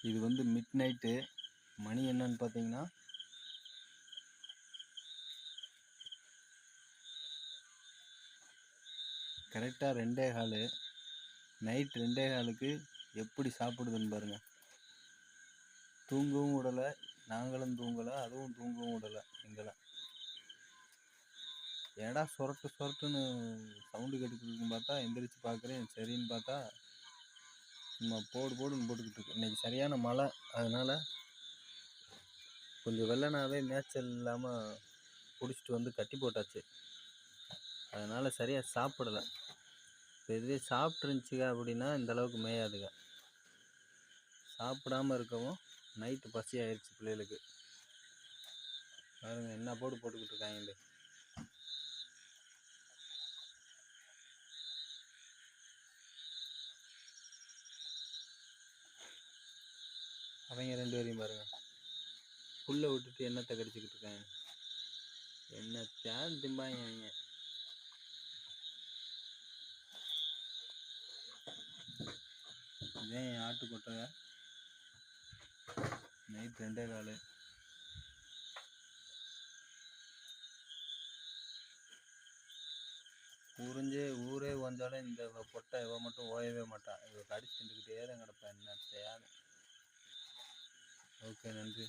இது வந்து mid night. மணி என்னன்னு பார்த்தீங்கன்னா கரெக்டாக 2:15. நைட் 2:15க்கு எப்படி சாப்பிடுதுன்னு பாருங்கள். தூங்கவும் விடலை, நாங்களும் தூங்கலை, அதுவும் தூங்கவும் விடலை எங்களை. ஏடா சொரட்டு சொரட்டுன்னு சவுண்டு கேட்டுக்கிட்டு பார்த்தா எந்திரிச்சு பார்க்குறேன். சரின்னு பார்த்தா சும்மா போடுன்னு போட்டுக்கிட்டு இருக்கு. இன்றைக்கி சரியான மழை, அதனால் கொஞ்சம் வெள்ளனாவே மேய்ச்சல் இல்லாமல் பிடிச்சிட்டு வந்து கட்டி போட்டாச்சு. அதனால் சரியாக சாப்பிடலை. இப்போ இதுவே சாப்பிட்ருந்துச்சிங்க அப்படின்னா இந்தளவுக்கு மேயாதுங்க. சாப்பிடாமல் இருக்கவும் நைட்டு பசி ஆயிடுச்சு பிள்ளைகளுக்கு. பாருங்க என்ன போட்டுக்கிட்டு இருக்காங்க. அவங்க 2 பேரையும் பாருங்கள், புல்லை விட்டுட்டு என்னத்தை கடிச்சிக்கிட்டு இருக்காங்க. என்னத்தான் திம்பாங்க அவங்க. இதே ஆட்டுக்கொட்டை. நைட் 2:15. ஊரே ஓஞ்சாலும் இந்த பொட்டை இவ மட்டும் ஓயவே மாட்டான். இவ கடிச்சு திண்டுக்கிட்டே தான் கிடப்பேன். என்னத்தையான்னு. ஓகே, நன்றி.